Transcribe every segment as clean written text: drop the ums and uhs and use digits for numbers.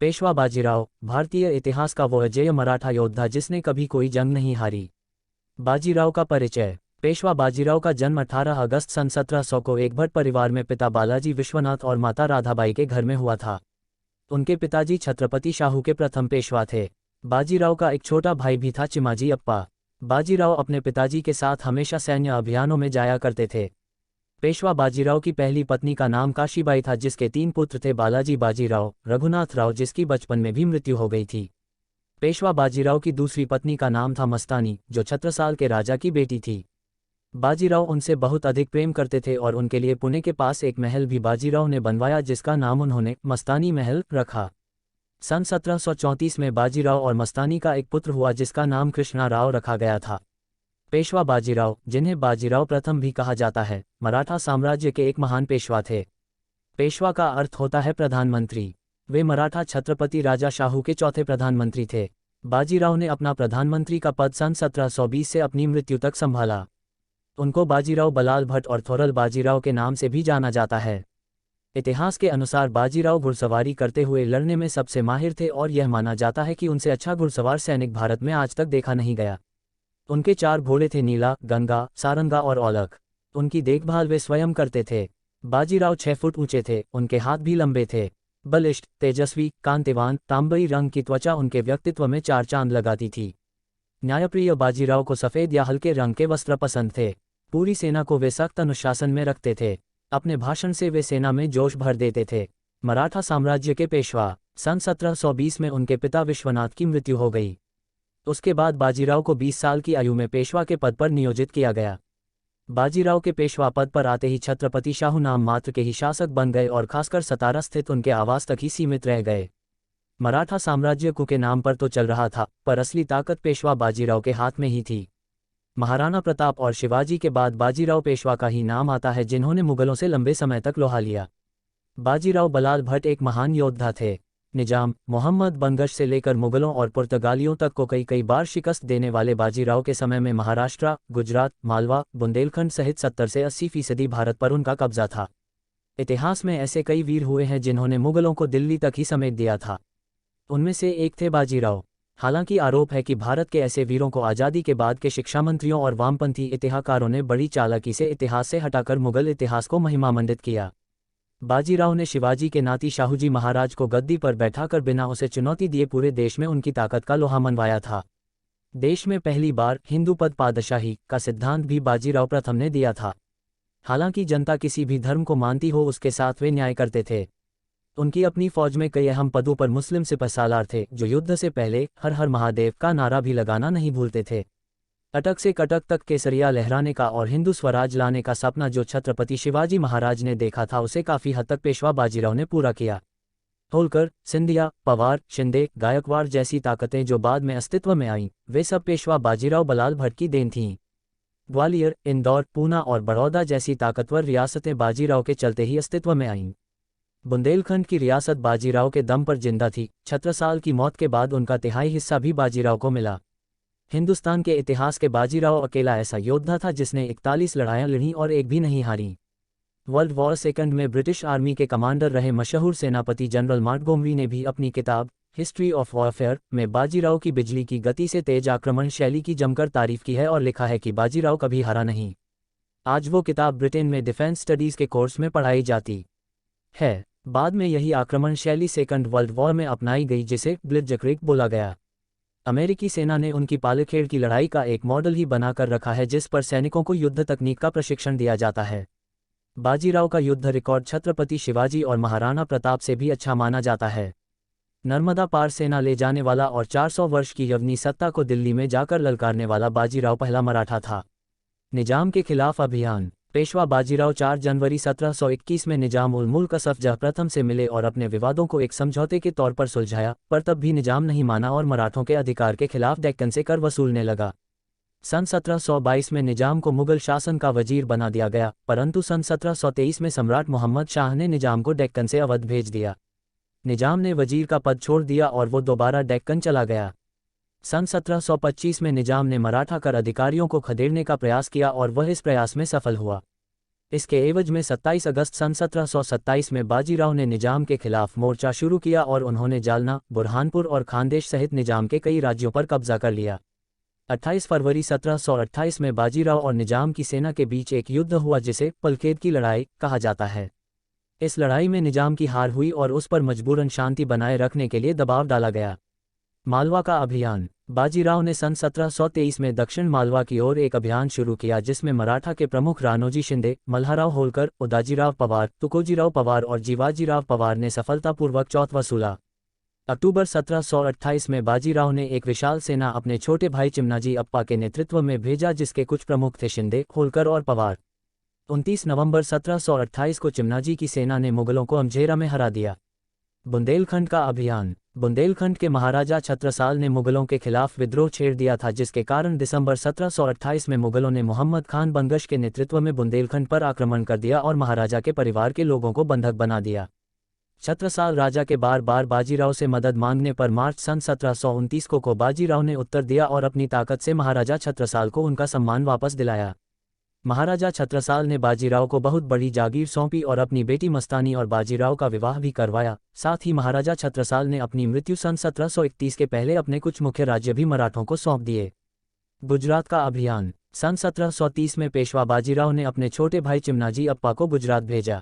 पेशवा बाजीराव, भारतीय इतिहास का वो अजेय मराठा योद्धा जिसने कभी कोई जंग नहीं हारी। बाजीराव का परिचय। पेशवा बाजीराव का जन्म 18 अगस्त सन 1700 को एक भट्ट परिवार में पिता बालाजी विश्वनाथ और माता राधाबाई के घर में हुआ था। उनके पिताजी छत्रपति शाहू के प्रथम पेशवा थे। बाजीराव का एक छोटा भाई भी था, चिमाजी अप्पा। बाजीराव अपने पिताजी के साथ हमेशा सैन्य अभियानों में जाया करते थे। पेशवा बाजीराव की पहली पत्नी का नाम काशीबाई था, जिसके 3 पुत्र थे, बालाजी बाजीराव, रघुनाथ राव, जिसकी बचपन में भी मृत्यु हो गई थी। पेशवा बाजीराव की दूसरी पत्नी का नाम था मस्तानी, जो छत्रसाल के राजा की बेटी थी। बाजीराव उनसे बहुत अधिक प्रेम करते थे और उनके लिए पुणे के पास एक महल भी बाजीराव ने बनवाया, जिसका नाम उन्होंने मस्तानी महल रखा। सन 1734 में बाजीराव और मस्तानी का एक पुत्र हुआ, जिसका नाम कृष्णा राव रखा गया था। पेशवा बाजीराव, जिन्हें बाजीराव प्रथम भी कहा जाता है, मराठा साम्राज्य के एक महान पेशवा थे। पेशवा का अर्थ होता है प्रधानमंत्री। वे मराठा छत्रपति राजा शाहू के चौथे प्रधानमंत्री थे। बाजीराव ने अपना प्रधानमंत्री का पद सन 1720 से अपनी मृत्यु तक संभाला। उनको बाजीराव बलाल भट्ट और थोरल बाजीराव के नाम से भी जाना जाता है। इतिहास के अनुसार बाजीराव घुड़सवारी करते हुए लड़ने में सबसे माहिर थे और यह माना जाता है कि उनसे अच्छा घुड़सवार सैनिक भारत में आज तक देखा नहीं गया। उनके 4 घोड़े थे, नीला, गंगा, सारंगा और औलख। उनकी देखभाल वे स्वयं करते थे। बाजीराव 6 फुट ऊंचे थे, उनके हाथ भी लंबे थे। बलिष्ठ, तेजस्वी, कांतिवान, तांबई रंग की त्वचा उनके व्यक्तित्व में 4 चांद लगाती थी। न्यायप्रिय बाजीराव को सफ़ेद या हल्के रंग के वस्त्र पसंद थे। पूरी सेना को वे सख्त अनुशासन में रखते थे। अपने भाषण से वे सेना में जोश भर देते थे। मराठा साम्राज्य के पेशवा। सन 1720 में उनके पिता विश्वनाथ की मृत्यु हो गई। उसके बाद बाजीराव को 20 साल की आयु में पेशवा के पद पर नियोजित किया गया। बाजीराव के पेशवा पद पर आते ही छत्रपति शाहू नाम मात्र के ही शासक बन गए और खासकर सतारा स्थित उनके आवास तक ही सीमित रह गए। मराठा साम्राज्य कू के नाम पर तो चल रहा था, पर असली ताकत पेशवा बाजीराव के हाथ में ही थी। महाराणा प्रताप और शिवाजी के बाद बाजीराव पेशवा का ही नाम आता है, जिन्होंने मुगलों से लंबे समय तक लोहा लिया। बाजीराव बलाल भट्ट एक महान योद्धा थे। निजाम, मोहम्मद बंगश से लेकर मुगलों और पुर्तगालियों तक को कई बार शिकस्त देने वाले बाजीराव के समय में महाराष्ट्र, गुजरात, मालवा, बुंदेलखंड सहित 70 से 80% भारत पर उनका कब्जा था। इतिहास में ऐसे कई वीर हुए हैं जिन्होंने मुगलों को दिल्ली तक ही समेट दिया था। उनमें से एक थे बाजीराव। हालांकि आरोप है कि भारत के ऐसे वीरों को आज़ादी के बाद के शिक्षा मंत्रियों और वामपंथी इतिहासकारों ने बड़ी चालाकी से इतिहास से हटाकर मुगल इतिहास को महिमामंडित किया। बाजीराव ने शिवाजी के नाती शाहूजी महाराज को गद्दी पर बैठाकर बिना उसे चुनौती दिए पूरे देश में उनकी ताकत का लोहा मनवाया था। देश में पहली बार हिंदू पद पादशाही का सिद्धांत भी बाजीराव प्रथम ने दिया था। हालांकि जनता किसी भी धर्म को मानती हो, उसके साथ वे न्याय करते थे। उनकी अपनी फौज में कई अहम पदों पर मुस्लिम सिपहसालार थे, जो युद्ध से पहले हर हर महादेव का नारा भी लगाना नहीं भूलते थे। अटक से कटक तक केसरिया लहराने का और हिंदू स्वराज लाने का सपना जो छत्रपति शिवाजी महाराज ने देखा था, उसे काफ़ी हद तक पेशवा बाजीराव ने पूरा किया। होलकर, सिंधिया, पवार, शिंदे, गायकवाड़ जैसी ताकतें जो बाद में अस्तित्व में आईं, वे सब पेशवा बाजीराव बलाल भट्ट की देन थीं। ग्वालियर, इंदौर, पूना और बड़ौदा जैसी ताकतवर रियासतें बाजीराव के चलते ही अस्तित्व में आईं। बुंदेलखंड की रियासत बाजीराव के दम पर जिंदा थी। छत्रसाल की मौत के बाद उनका तिहाई हिस्सा भी बाजीराव को मिला। हिंदुस्तान के इतिहास के बाजीराव अकेला ऐसा योद्धा था जिसने 41 लड़ाइयाँ लड़ी और एक भी नहीं हारी। वर्ल्ड वॉर सेकंड में ब्रिटिश आर्मी के कमांडर रहे मशहूर सेनापति जनरल मॉन्टगोमरी ने भी अपनी किताब हिस्ट्री ऑफ वॉरफेयर में बाजीराव की बिजली की गति से तेज आक्रमण शैली की जमकर तारीफ की है और लिखा है कि बाजीराव कभी हारा नहीं। आज वो किताब ब्रिटेन में डिफेंस स्टडीज़ के कोर्स में पढ़ाई जाती है। बाद में यही आक्रमण शैली सेकंड वर्ल्ड वॉर में अपनाई गई, जिसे ब्लिट्जक्रीग बोला गया। अमेरिकी सेना ने उनकी पालेखेड़ की लड़ाई का एक मॉडल ही बनाकर रखा है, जिस पर सैनिकों को युद्ध तकनीक का प्रशिक्षण दिया जाता है। बाजीराव का युद्ध रिकॉर्ड छत्रपति शिवाजी और महाराणा प्रताप से भी अच्छा माना जाता है। नर्मदा पार सेना ले जाने वाला और 400 वर्ष की यवनी सत्ता को दिल्ली में जाकर ललकारने वाला बाजीराव पहला मराठा था। निजाम के खिलाफ अभियान। पेशवा बाजीराव 4 जनवरी 1721 में निजाम उल मुल्क सफजह प्रथम से मिले और अपने विवादों को एक समझौते के तौर पर सुलझाया, पर तब भी निजाम नहीं माना और मराठों के अधिकार के खिलाफ डेक्कन से कर वसूलने लगा। सन 1722 में निजाम को मुगल शासन का वजीर बना दिया गया, परंतु सन 1723 में सम्राट मोहम्मद शाह ने निजाम को डेक्कन से अवध भेज दिया। निजाम ने वजीर का पद छोड़ दिया और वो दोबारा डेक्कन चला गया। सन 1725 में निजाम ने मराठा कर अधिकारियों को खदेड़ने का प्रयास किया और वह इस प्रयास में सफल हुआ। इसके एवज में 27 अगस्त सन 1727 में बाजीराव ने निजाम के खिलाफ मोर्चा शुरू किया और उन्होंने जालना, बुरहानपुर और खानदेश सहित निजाम के कई राज्यों पर कब्जा कर लिया। 28 फरवरी 1728 में बाजीराव और निजाम की सेना के बीच एक युद्ध हुआ जिसे पलखेत की लड़ाई कहा जाता है। इस लड़ाई में निजाम की हार हुई और उस पर मजबूरन शांति बनाए रखने के लिए दबाव डाला गया। मालवा का अभियान। बाजीराव ने सन 1723 में दक्षिण मालवा की ओर एक अभियान शुरू किया जिसमें मराठा के प्रमुख राणोजी शिंदे, मल्हाराव होलकर, उदाजीराव पवार, तुकोजीराव पवार और जीवाजीराव पवार ने सफलतापूर्वक चौथ वसूला। अक्टूबर 1728 में बाजीराव ने एक विशाल सेना अपने छोटे भाई चिमनाजी अप्पा के नेतृत्व में भेजा जिसके कुछ प्रमुख थे शिंदे, होलकर और पवार। 29 नवंबर 1728 को चिमनाजी की सेना ने मुगलों को अमझेरा में हरा दिया। बुंदेलखंड का अभियान। बुंदेलखंड के महाराजा छत्रसाल ने मुगलों के खिलाफ विद्रोह छेड़ दिया था जिसके कारण दिसंबर 1728 में मुगलों ने मोहम्मद खान बंगश के नेतृत्व में बुंदेलखंड पर आक्रमण कर दिया और महाराजा के परिवार के लोगों को बंधक बना दिया। छत्रसाल राजा के बार बार बाजीराव से मदद मांगने पर मार्च सन 1729 को बाजीराव ने उत्तर दिया और अपनी ताकत से महाराजा छत्रसाल को उनका सम्मान वापस दिलाया। महाराजा छत्रसाल ने बाजीराव को बहुत बड़ी जागीर सौंपी और अपनी बेटी मस्तानी और बाजीराव का विवाह भी करवाया। साथ ही महाराजा छत्रसाल ने अपनी मृत्यु सन 1731 के पहले अपने कुछ मुख्य राज्य भी मराठों को सौंप दिए। गुजरात का अभियान। सन 1730 में पेशवा बाजीराव ने अपने छोटे भाई चिमनाजी अप्पा को गुजरात भेजा।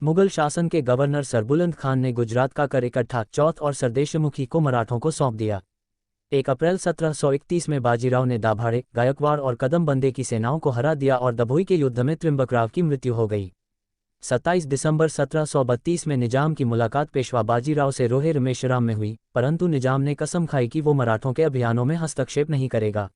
मुगल शासन के गवर्नर सरबुलंद खान ने गुजरात का कर इकट्ठा, चौथ और सरदेशमुखी को मराठों को सौंप दिया। 1 अप्रैल 1731 में बाजीराव ने दाभाड़े, गायकवाड़ और कदमबंदे की सेनाओं को हरा दिया और दभोई के युद्ध में त्रिम्बकराव की मृत्यु हो गई। 27 दिसंबर 1732 में निजाम की मुलाकात पेशवा बाजीराव से रोहे रमेशराम में हुई, परंतु निजाम ने कसम खाई कि वो मराठों के अभियानों में हस्तक्षेप नहीं करेगा।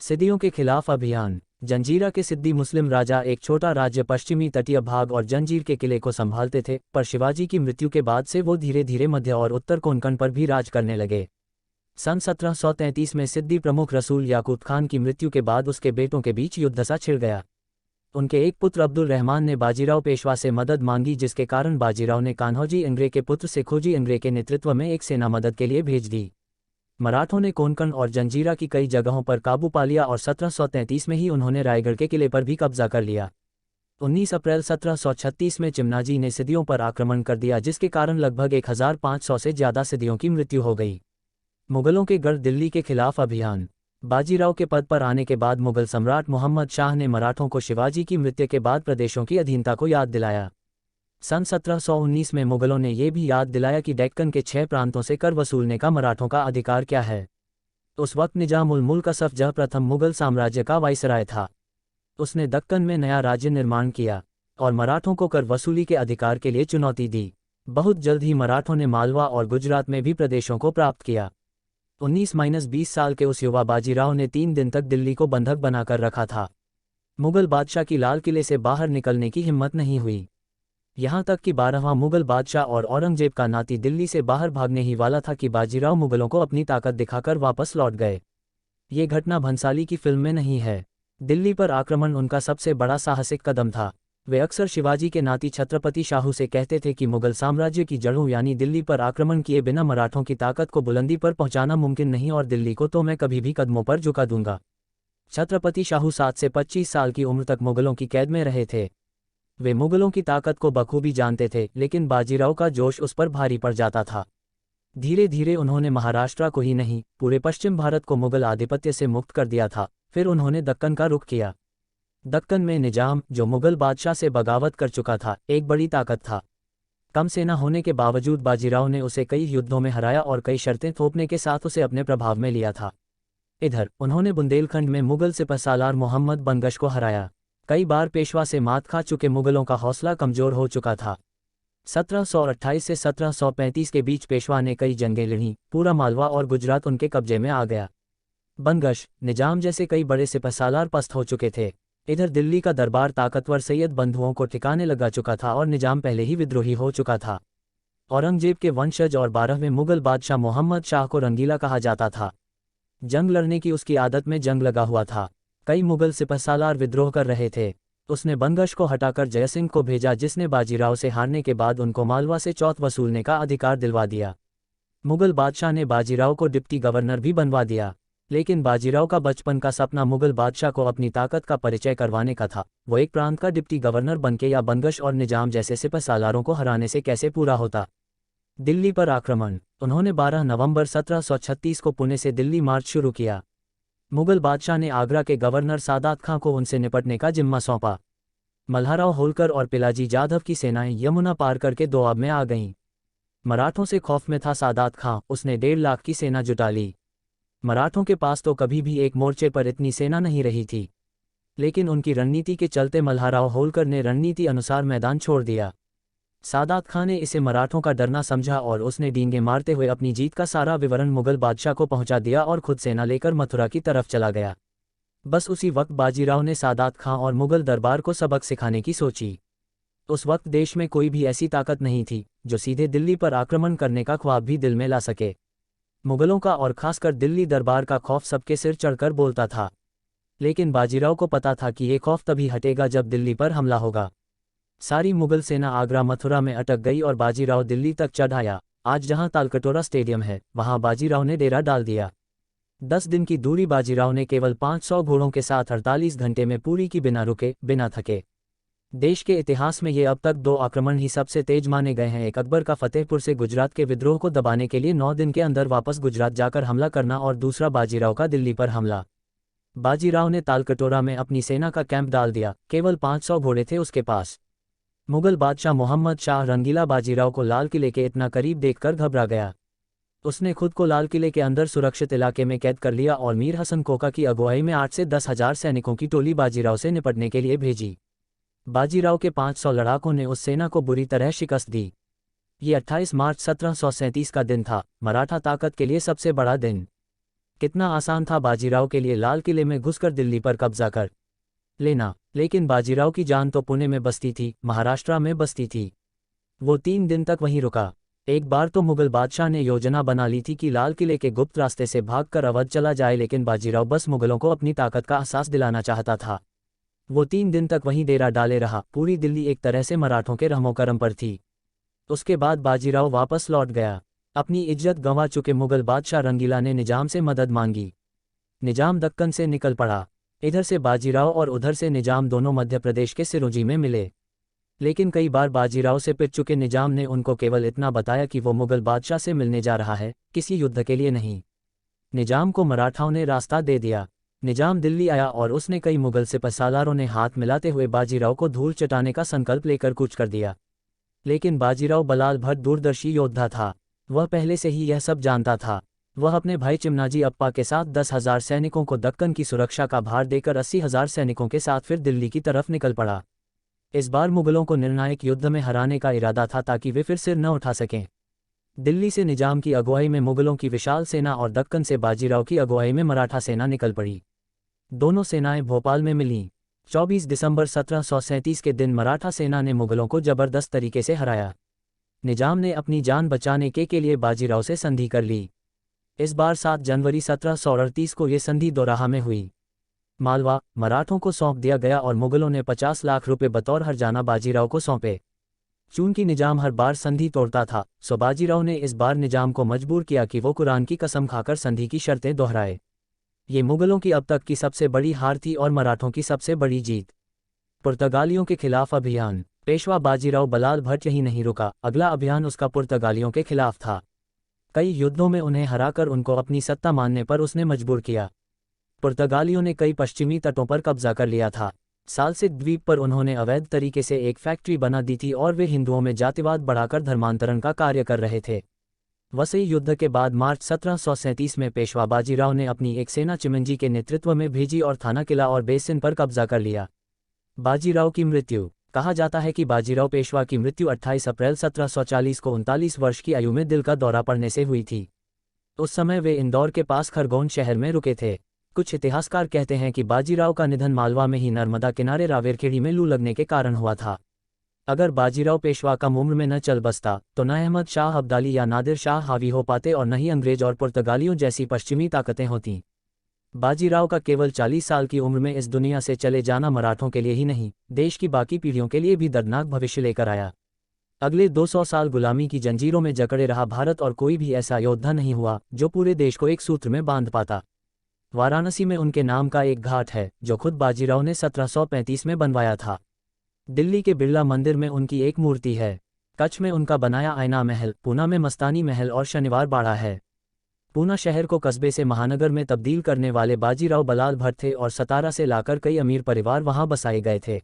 सिद्दियों के खिलाफ अभियान। जंजीरा के सिद्दी मुस्लिम राजा एक छोटा राज्य पश्चिमी तटीय भाग और जंजीर के किले को संभालते थे, पर शिवाजी की मृत्यु के बाद से वो धीरे धीरे मध्य और उत्तर कोंकण पर भी राज करने लगे। सन 1733 में सिद्दी प्रमुख रसूल याकूत खान की मृत्यु के बाद उसके बेटों के बीच युद्ध सा छिड़ गया। उनके एक पुत्र अब्दुल रहमान ने बाजीराव पेशवा से मदद मांगी जिसके कारण बाजीराव ने कान्होजी इंगरे के पुत्र सेखोजी इंगरे के नेतृत्व में एक सेना मदद के लिए भेज दी। मराठों ने कोंकण और जंजीरा की कई जगहों पर काबू पा लिया और 1733 में ही उन्होंने रायगढ़ के किले पर भी कब्जा कर लिया। 19 अप्रैल 1736 में चिमनाजी ने सिद्दियों पर आक्रमण कर दिया जिसके कारण लगभग 1500 से ज्यादा सिद्दियों की मृत्यु हो गई। मुगलों के गढ़ दिल्ली के खिलाफ अभियान। बाजीराव के पद पर आने के बाद मुगल सम्राट मोहम्मद शाह ने मराठों को शिवाजी की मृत्यु के बाद प्रदेशों की अधीनता को याद दिलाया। सन 1719 में मुगलों ने ये भी याद दिलाया कि डेक्कन के 6 प्रांतों से कर वसूलने का मराठों का अधिकार क्या है। उस वक्त निजामुल मुल्क असफ जह प्रथम मुगल साम्राज्य का वाइसराय था। उसने दक्कन में नया राज्य निर्माण किया और मराठों को कर वसूली के अधिकार के लिए चुनौती दी। बहुत जल्द ही मराठों ने मालवा और गुजरात में भी प्रदेशों को प्राप्त किया। 19-20 साल के उस युवा बाजीराव ने 3 दिन तक दिल्ली को बंधक बनाकर रखा था। मुगल बादशाह की लाल किले से बाहर निकलने की हिम्मत नहीं हुई। यहाँ तक कि 12वां मुगल बादशाह और औरंगजेब का नाती दिल्ली से बाहर भागने ही वाला था कि बाजीराव मुगलों को अपनी ताकत दिखाकर वापस लौट गए। ये घटना भंसाली की फिल्म में नहीं है। दिल्ली पर आक्रमण उनका सबसे बड़ा साहसिक कदम था। वे अक्सर शिवाजी के नाती छत्रपति शाहू से कहते थे कि मुगल साम्राज्य की जड़ों यानी दिल्ली पर आक्रमण किए बिना मराठों की ताकत को बुलंदी पर पहुंचाना मुमकिन नहीं और दिल्ली को तो मैं कभी भी कदमों पर झुका दूंगा। छत्रपति शाहू 7 से 25 साल की उम्र तक मुगलों की कैद में रहे थे। वे मुगलों की ताकत को बखूबी जानते थे, लेकिन बाजीराव का जोश उस पर भारी पड़ जाता था। धीरे धीरे उन्होंने महाराष्ट्र को ही नहीं, पूरे पश्चिम भारत को मुगल आधिपत्य से मुक्त कर दिया था। फिर उन्होंने दक्कन का रुख किया। दक्कन में निजाम, जो मुगल बादशाह से बगावत कर चुका था, एक बड़ी ताकत था। कम सेना होने के बावजूद बाजीराव ने उसे कई युद्धों में हराया और कई शर्तें थोपने के साथ उसे अपने प्रभाव में लिया था। इधर उन्होंने बुंदेलखंड में मुगल सिपहसालार मोहम्मद बनगश को हराया। कई बार पेशवा से मात खा चुके मुगलों का हौसला कमजोर हो चुका था। 1728 से 1735 के बीच पेशवा ने कई जंगें लड़ीं, पूरा मालवा और गुजरात उनके कब्जे में आ गया। बनगश, निजाम जैसे कई बड़े सिपहसालार पस्त हो चुके थे। इधर दिल्ली का दरबार ताकतवर सैयद बंधुओं को ठिकाने लगा चुका था और निजाम पहले ही विद्रोही हो चुका था। औरंगजेब के वंशज और 12वें मुगल बादशाह मोहम्मद शाह को रंगीला कहा जाता था। जंग लड़ने की उसकी आदत में जंग लगा हुआ था। कई मुगल सिपहसालार विद्रोह कर रहे थे। उसने बनगश को हटाकर जयसिंह को भेजा जिसने बाजीराव से हारने के बाद उनको मालवा से चौथ वसूलने का अधिकार दिलवा दिया। मुगल बादशाह ने बाजीराव को डिप्टी गवर्नर भी बनवा दिया। लेकिन बाजीराव का बचपन का सपना मुगल बादशाह को अपनी ताकत का परिचय करवाने का था। वो एक प्रांत का डिप्टी गवर्नर बनके या बनगश और निजाम जैसे सिपह सालारों को हराने से कैसे पूरा होता। दिल्ली पर आक्रमण। उन्होंने 12 नवंबर 1736 को पुणे से दिल्ली मार्च शुरू किया। मुगल बादशाह ने आगरा के गवर्नर सादात खां को उनसे निपटने का जिम्मा सौंपा। मल्हाराव होलकर और पिलाजी जाधव की सेनाएं यमुना पार करके दोआब में आ गईं। मराठों से खौफ में था सादात खां, उसने 1.5 लाख की सेना जुटा ली। मराठों के पास तो कभी भी एक मोर्चे पर इतनी सेना नहीं रही थी, लेकिन उनकी रणनीति के चलते मल्हाराव होलकर ने रणनीति अनुसार मैदान छोड़ दिया। सादात खां ने इसे मराठों का डरना समझा और उसने डींगे मारते हुए अपनी जीत का सारा विवरण मुगल बादशाह को पहुंचा दिया और खुद सेना लेकर मथुरा की तरफ चला गया। बस उसी वक्त बाजीराव ने सादात खां और मुगल दरबार को सबक सिखाने की सोची। उस वक्त देश में कोई भी ऐसी ताकत नहीं थी जो सीधे दिल्ली पर आक्रमण करने का ख्वाब भी दिल में ला सके। मुगलों का और खासकर दिल्ली दरबार का खौफ सबके सिर चढ़कर बोलता था, लेकिन बाजीराव को पता था कि ये खौफ तभी हटेगा जब दिल्ली पर हमला होगा। सारी मुगल सेना आगरा मथुरा में अटक गई और बाजीराव दिल्ली तक चढ़ आया। आज जहां तालकटोरा स्टेडियम है, वहां बाजीराव ने डेरा डाल दिया। 10 दिन की दूरी बाजीराव ने केवल 500 घोड़ों के साथ 48 घंटे में पूरी की, बिना रुके बिना थके। देश के इतिहास में ये अब तक 2 आक्रमण ही सबसे तेज माने गए हैं। एक अकबर का फतेहपुर से गुजरात के विद्रोह को दबाने के लिए 9 दिन के अंदर वापस गुजरात जाकर हमला करना, और दूसरा बाजीराव का दिल्ली पर हमला। बाजीराव ने तालकटोरा में अपनी सेना का कैंप डाल दिया। केवल 500 घोड़े थे उसके पास। मुगल बादशाह मोहम्मद शाह रंगीला बाजीराव को लाल किले के इतना करीब देखकर घबरा गया। उसने खुद को लाल किले के अंदर सुरक्षित इलाके में कैद कर लिया और मीर हसन कोका की अगुवाई में 8 से 10 हजार सैनिकों की टोली बाजीराव से निपटने के लिए भेजी। बाजीराव के 500 लड़ाकों ने उस सेना को बुरी तरह शिकस्त दी। ये 28 मार्च 1737 का दिन था, मराठा ताकत के लिए सबसे बड़ा दिन। कितना आसान था बाजीराव के लिए लाल किले में घुसकर दिल्ली पर कब्जा कर लेना, लेकिन बाजीराव की जान तो पुणे में बसती थी, महाराष्ट्र में बसती थी। वो 3 दिन तक वहीं रुका। एक बार तो मुगल बादशाह ने योजना बना ली थी कि लाल किले के गुप्त रास्ते से भागकर अवध चला जाए, लेकिन बाजीराव बस मुगलों को अपनी ताकत का एहसास दिलाना चाहता था। वो 3 दिन तक वहीं डेरा डाले रहा। पूरी दिल्ली एक तरह से मराठों के रहमो करम पर थी। उसके बाद बाजीराव वापस लौट गया। अपनी इज्जत गंवा चुके मुगल बादशाह रंगीला ने निजाम से मदद मांगी। निजाम दक्कन से निकल पड़ा। इधर से बाजीराव और उधर से निजाम दोनों मध्य प्रदेश के सिरोंजी में मिले। लेकिन कई बार बाजीराव से पिट चुके निजाम ने उनको केवल इतना बताया कि वो मुगल बादशाह से मिलने जा रहा है, किसी युद्ध के लिए नहीं। निजाम को मराठाओं ने रास्ता दे दिया। निजाम दिल्ली आया और उसने कई मुगल सिपह सालारों ने हाथ मिलाते हुए बाजीराव को धूल चटाने का संकल्प लेकर कूच कर दिया। लेकिन बाजीराव बलाल भट्ट दूरदर्शी योद्धा था। वह पहले से ही यह सब जानता था। वह अपने भाई चिमनाजी अप्पा के साथ 10,000 सैनिकों को दक्कन की सुरक्षा का भार देकर 80,000 सैनिकों के साथ फिर दिल्ली की तरफ निकल पड़ा। इस बार मुगलों को निर्णायक युद्ध में हराने का इरादा था ताकि वे फिर सिर न उठा सकें। दिल्ली से निजाम की अगुवाई में मुगलों की विशाल सेना और दक्कन से बाजीराव की अगुवाई में मराठा सेना निकल पड़ी। दोनों सेनाएं भोपाल में मिलीं। 24 दिसंबर 1737 के दिन मराठा सेना ने मुगलों को जबरदस्त तरीके से हराया। निजाम ने अपनी जान बचाने के लिए बाजीराव से संधि कर ली। इस बार 7 जनवरी 1738 को ये संधि दोराहा में हुई। मालवा मराठों को सौंप दिया गया और मुगलों ने 50 लाख रुपए बतौर हर्जाना बाजीराव को सौंपे। चूंकि निजाम हर बार संधि तोड़ता था, सो बाजीराव ने इस बार निजाम को मजबूर किया कि वो कुरान की कसम खाकर संधि की शर्तें दोहराए। ये मुगलों की अब तक की सबसे बड़ी हार थी और मराठों की सबसे बड़ी जीत। पुर्तगालियों के खिलाफ अभियान। पेशवा बाजीराव बलाल भट्ट यही नहीं रुका, अगला अभियान उसका पुर्तगालियों के खिलाफ था। कई युद्धों में उन्हें हराकर उनको अपनी सत्ता मानने पर उसने मजबूर किया। पुर्तगालियों ने कई पश्चिमी तटों पर कब्जा कर लिया था। सालसिक द्वीप पर उन्होंने अवैध तरीके से एक फैक्ट्री बना दी थी और वे हिंदुओं में जातिवाद बढ़ाकर धर्मांतरण का कार्य कर रहे थे। वसई युद्ध के बाद मार्च 1737 में पेशवा बाजीराव ने अपनी एक सेना चिमंजी के नेतृत्व में भेजी और थाना किला और बेसिन पर कब्जा कर लिया। बाजीराव की मृत्यु। कहा जाता है कि बाजीराव पेशवा की मृत्यु 28 अप्रैल 1740 को 39 वर्ष की आयु में दिल का दौरा पड़ने से हुई थी। उस समय वे इंदौर के पास खरगोन शहर में रुके थे। कुछ इतिहासकार कहते हैं कि बाजीराव का निधन मालवा में ही नर्मदा किनारे रावेरखेड़ी में लू लगने के कारण हुआ था। अगर बाजीराव पेशवा कम उम्र में न चल बसता तो न अहमद शाह अब्दाली या नादिर शाह हावी हो पाते और न ही अंग्रेज और पुर्तगालियों जैसी पश्चिमी ताकतें होतीं। बाजीराव का केवल 40 साल की उम्र में इस दुनिया से चले जाना मराठों के लिए ही नहीं, देश की बाकी पीढ़ियों के लिए भी दर्दनाक भविष्य लेकर आया। अगले 200 साल गुलामी की जंजीरों में जकड़े रहा भारत और कोई भी ऐसा योद्धा नहीं हुआ जो पूरे देश को एक सूत्र में बांध पाता। वाराणसी में उनके नाम का एक घाट है जो खुद बाजीराव ने 1735 में बनवाया था। दिल्ली के बिरला मंदिर में उनकी एक मूर्ति है। कच्छ में उनका बनाया आयना महल, पूना में मस्तानी महल और शनिवार बाड़ा है। पूना शहर को कस्बे से महानगर में तब्दील करने वाले बाजीराव बलाल भट्ट थे और सतारा से लाकर कई अमीर परिवार वहां बसाए गए थे।